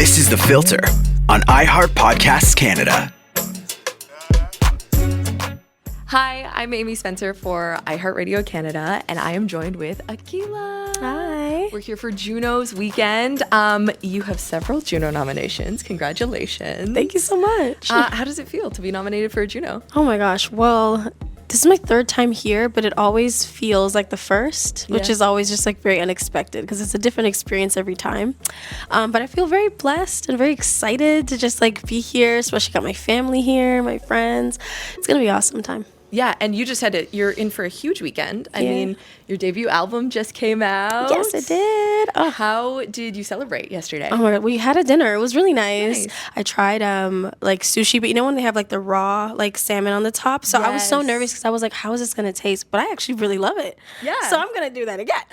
This is The Filter on iHeart Podcasts Canada. Hi, I'm Amy Spencer for iHeartRadio Canada, and I am joined with Aqyila. Hi. We're here for JUNO's weekend. You have several JUNO nominations. Congratulations. Thank you so much. How does it feel to be nominated for a JUNO? Oh my gosh. Well, this is my third time here, but it always feels like the first, which is always just like very unexpected because it's a different experience every time. But I feel very blessed and very excited to just like be here, especially got my family here, my friends. It's going to be an awesome time. Yeah, and you just you're in for a huge weekend. I mean, your debut album just came out. Yes, it did. Oh. How did you celebrate yesterday? Oh my God, we had a dinner. It was really nice. I tried like sushi, but you know when they have like the raw like salmon on the top? So I was so nervous because I was like, how is this going to taste? But I actually really love it. Yeah. So I'm going to do that again.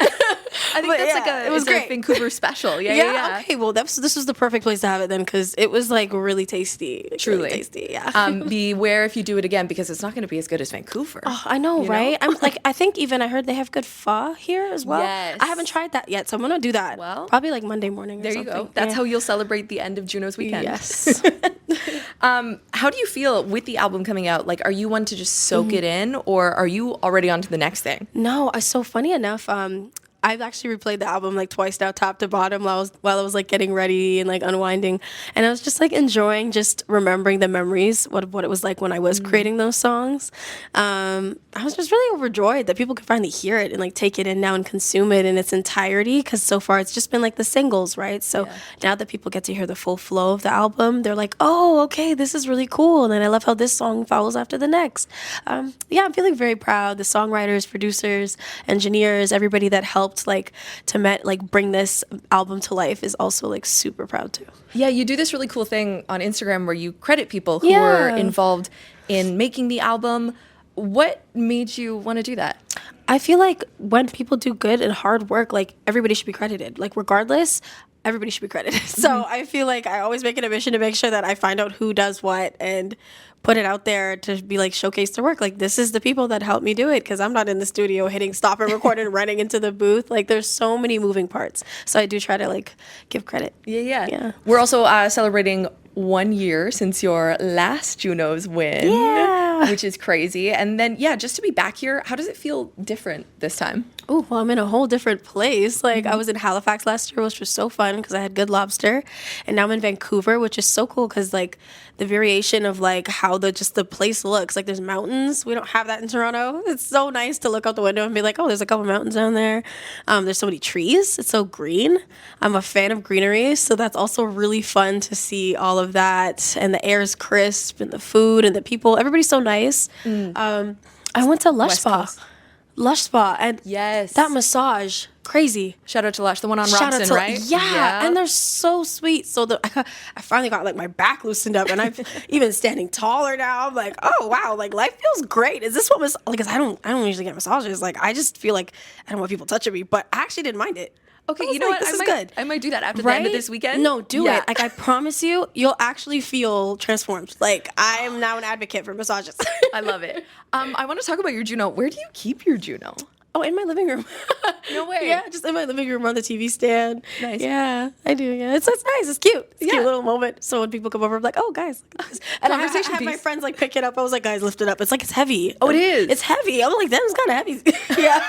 I think that's it was great. Vancouver special. Yeah. Okay, well, this was the perfect place to have it then because it was like really tasty. Truly. Really tasty, yeah. Beware if you do it again because it's not going to be as good as Vancouver. Oh, I know, right? I'm like, I think even I heard they have good pho here as well. Yes. I haven't tried that yet, so I'm gonna do that. Well, probably like Monday morning. There you go. That's how you'll celebrate the end of JUNO's weekend. Yes. How do you feel with the album coming out? Like, are you one to just soak it in, or are you already on to the next thing? No, so funny enough, I've actually replayed the album like twice now, top to bottom, while I was like getting ready and like unwinding, and I was just like enjoying just remembering the memories, what it was like when I was creating those songs. I was just really overjoyed that people could finally hear it and like take it in now and consume it in its entirety, because so far it's just been like the singles, right? So now that people get to hear the full flow of the album, they're like, oh, okay, this is really cool, and then I love how this song follows after the next. I'm feeling very proud. The songwriters, producers, engineers, everybody that helped bring this album to life is also like super proud too. Yeah, you do this really cool thing on Instagram where you credit people who were involved in making the album. What made you want to do that? I feel like when people do good and hard work, like everybody should be credited. Like regardless, everybody should be credited. So I feel like I always make it a mission to make sure that I find out who does what and put it out there to be like showcase their work. Like this is the people that helped me do it, because I'm not in the studio hitting stop and record and running into the booth. Like there's so many moving parts. So I do try to like give credit. Yeah. We're also celebrating 1 year since your last JUNO's win, which is crazy. And then, just to be back here, how does it feel different this time? Oh, well, I'm in a whole different place. Like I was in Halifax last year, which was so fun because I had good lobster. And now I'm in Vancouver, which is so cool because like the variation of like how the place looks. Like there's mountains. We don't have that in Toronto. It's so nice to look out the window and be like, oh, there's a couple mountains down there. There's so many trees. It's so green. I'm a fan of greenery. So that's also really fun to see all of that. And the air is crisp and the food and the people. Everybody's so nice. I went to Lush Spa, and that massage, crazy. Shout out to Lush, the one on Robson, right? Yeah, and they're so sweet. So I finally got like my back loosened up, and I'm even standing taller now. I'm like, oh wow, like life feels great. Is this what because I don't usually get massages. Like I just feel like I don't want people touching me, but I actually didn't mind it. Okay, you know what? This is good. I might do that after the end of this weekend. No, do it. Like I promise you'll actually feel transformed. Like I am now an advocate for massages. I love it. I want to talk about your JUNO. Where do you keep your JUNO? Oh, in my living room. No way. Yeah, just in my living room on the TV stand. Nice. Yeah, I do. Yeah, it's nice. It's cute. It's a cute little moment. So when people come over, I'm like, oh, guys. And I have my friends like pick it up. I was like, guys, lift it up. It's like, it's heavy. Oh, it is? It's heavy. I'm like, that was kind of heavy. Yeah.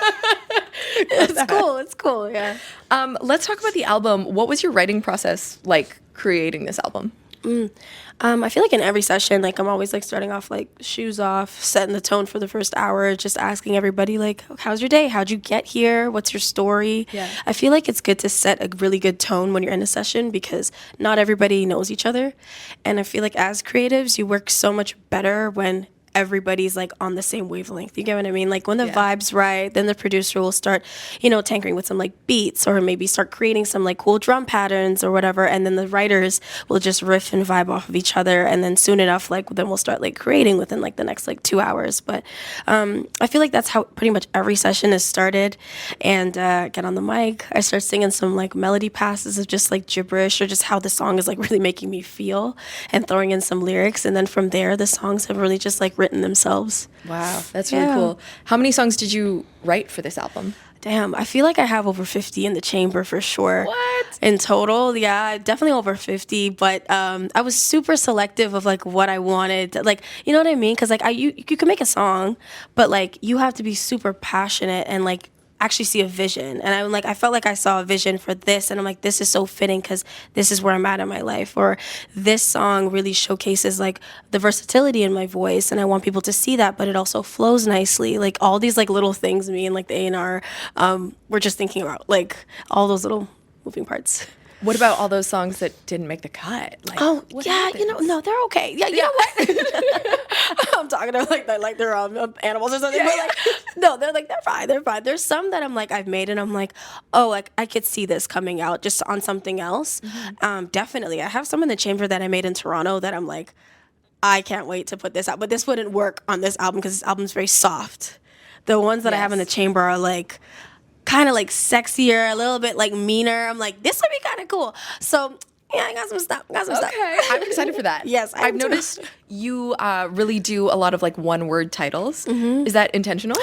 It's cool. It's cool. Yeah. Let's talk about the album. What was your writing process like creating this album? I feel like in every session, like I'm always like starting off like shoes off, setting the tone for the first hour, just asking everybody like, how's your day? How'd you get here? What's your story? Yeah. I feel like it's good to set a really good tone when you're in a session because not everybody knows each other. And I feel like as creatives, you work so much better when everybody's like on the same wavelength. You get what I mean? Like when the vibe's right, then the producer will start, tinkering with some like beats or maybe start creating some like cool drum patterns or whatever. And then the writers will just riff and vibe off of each other. And then soon enough, then we'll start like creating within like the next like 2 hours. But I feel like that's how pretty much every session is started. And get on the mic, I start singing some like melody passes of just like gibberish or just how the song is like really making me feel and throwing in some lyrics. And then from there, the songs have really just like written themselves. Wow, that's really cool. How many songs did you write for this album? Damn, I feel like I have over 50 in the chamber for sure. What? In total, yeah, definitely over 50. But I was super selective of like what I wanted. Like, you know what I mean? Because like you can make a song, but like you have to be super passionate and like actually see a vision. And I felt like I saw a vision for this, and I'm like, this is so fitting because this is where I'm at in my life. Or this song really showcases like the versatility in my voice, and I want people to see that, but it also flows nicely. Like all these like little things, me and like the A&R, we're just thinking about like all those little moving parts. What about all those songs that didn't make the cut? Like, what yeah, happens? no, they're okay. Yeah, you know what? I'm talking to like they're animals or something. But like, no, they're fine. They're fine. There's some that I'm like I've made and I'm like, oh, like I could see this coming out just on something else. Definitely, I have some in the chamber that I made in Toronto that I'm like, I can't wait to put this out. But this wouldn't work on this album because this album's very soft. The ones that I have in the chamber are like kind of like sexier, a little bit like meaner. I'm like, this would be kind of cool. So yeah, I got some stuff. Okay, I'm excited for that. Yes, I've noticed you really do a lot of like one-word titles. Is that intentional?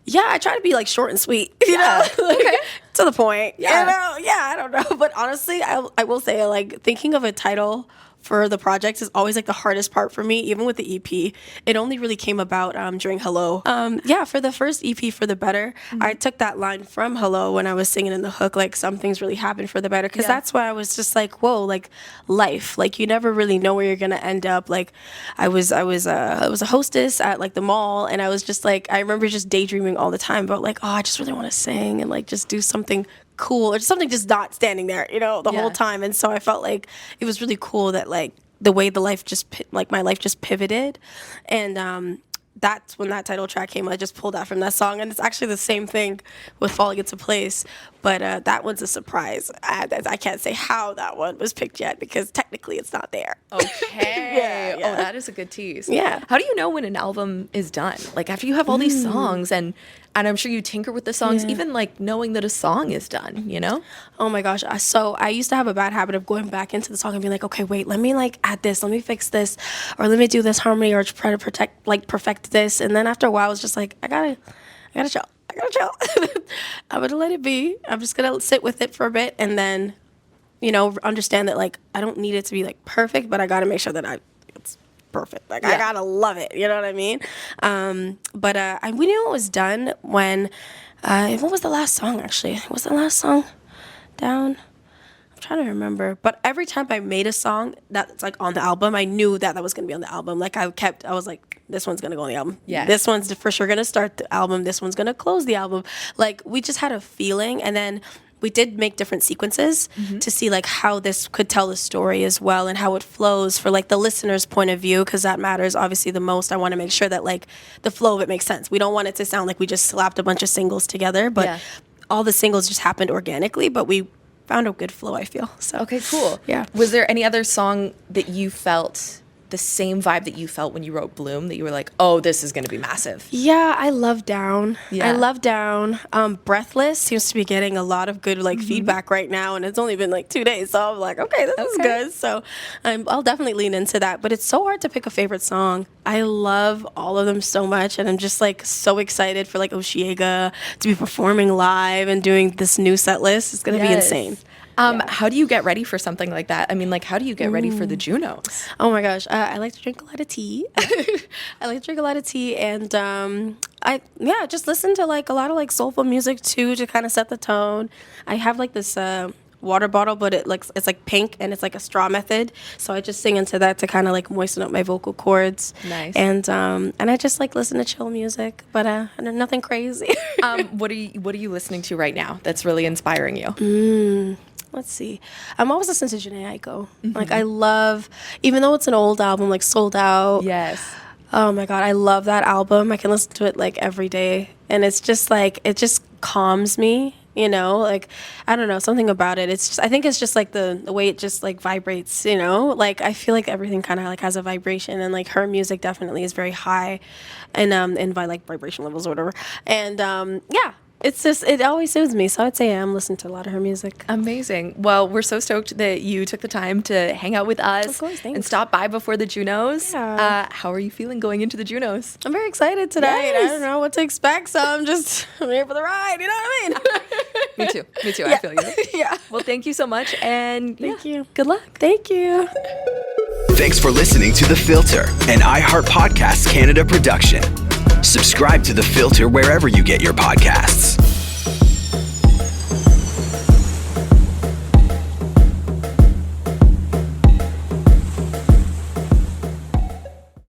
Yeah, I try to be like short and sweet, you know, like, to the point. Yeah. You know? Yeah, I don't know. But honestly, I will say like thinking of a title for the project is always like the hardest part for me, even with the EP. It only really came about during Hello. Yeah, for the first EP, For the Better, I took that line from Hello when I was singing in the hook, like some things really happen for the better, because that's why I was just like, whoa, like life, like you never really know where you're gonna end up. Like I was a hostess at like the mall, and I was just like, I remember just daydreaming all the time about like, oh, I just really want to sing and like just do something cool or just something just not standing there, you know, the whole time. And so I felt like it was really cool that like the way the life just like my life just pivoted, and that's when that title track came. I just pulled that from that song, and it's actually the same thing with Falling Into Place, but that one's a surprise. I can't say how that one was picked yet because technically it's not there. Okay. Yeah. Oh, that is a good tease. Yeah. How do you know when an album is done? Like after you have all these songs and I'm sure you tinker with the songs, even like knowing that a song is done, you know? Oh my gosh. So I used to have a bad habit of going back into the song and being like, okay, wait, let me like add this, let me fix this, or let me do this harmony or try to perfect this. And then after a while, I was just like, I gotta chill. I'm gonna let it be. I'm just gonna sit with it for a bit and then, you know, understand that like I don't need it to be like perfect, but I gotta make sure that it's perfect. Like I gotta love it. You know what I mean? But we knew it was done when what was the last song actually? Was the last song Down? I'm trying to remember. But every time I made a song that's like on the album, I knew that was gonna be on the album. Like I was like, this one's gonna go on the album. Yeah. This one's for sure gonna start the album. This one's gonna close the album. Like we just had a feeling, and then we did make different sequences to see like how this could tell the story as well and how it flows for like the listener's point of view, because that matters obviously the most. I want to make sure that like the flow of it makes sense. We don't want it to sound like we just slapped a bunch of singles together, but all the singles just happened organically, but we found a good flow, I feel. So Okay, cool. Yeah. Was there any other song that you felt the same vibe that you felt when you wrote Bloom, that you were like, oh, this is going to be massive? Yeah, I love Down. Yeah. I love Down. Breathless seems to be getting a lot of good like feedback right now, and it's only been like 2 days, so I'm like, okay, this is good. So I'll definitely lean into that. But it's so hard to pick a favorite song. I love all of them so much, and I'm just like so excited for like Aqyila to be performing live and doing this new set list. It's gonna be insane. How do you get ready for something like that? I mean, like, how do you get ready for the JUNOs? Oh my gosh, I like to drink a lot of tea. I like to drink a lot of tea, and I just listen to like a lot of like soulful music too to kind of set the tone. I have like this water bottle, but it's like pink and it's like a straw method, so I just sing into that to kind of like moisten up my vocal cords. Nice. And I just like listen to chill music, but nothing crazy. What are you listening to right now that's really inspiring you? Let's see. I'm always listening to Jhené Aiko. Like I love, even though it's an old album, like Sold Out. Yes. Oh my God, I love that album. I can listen to it like every day, and it's just like it just calms me. You know, like I don't know, something about it. It's just, I think it's just like the way it just like vibrates. You know, like I feel like everything kind of like has a vibration, and like her music definitely is very high, and by like vibration levels or whatever. And it's just, it always soothes me. So I'd say I'm listening to a lot of her music. Amazing. Well, we're so stoked that you took the time to hang out with us Of course, thanks. and stop by before the Junos. Yeah. How are you feeling going into the Junos? I'm very excited tonight. Yes. I don't know what to expect, so I'm here for the ride. You know what I mean? Me too. Me too. I feel you. Yeah. Well, thank you so much. And Thank you. good luck. Thank you. Thanks for listening to The Filter, an iHeart Podcasts Canada production. Subscribe to The Filter wherever you get your podcasts.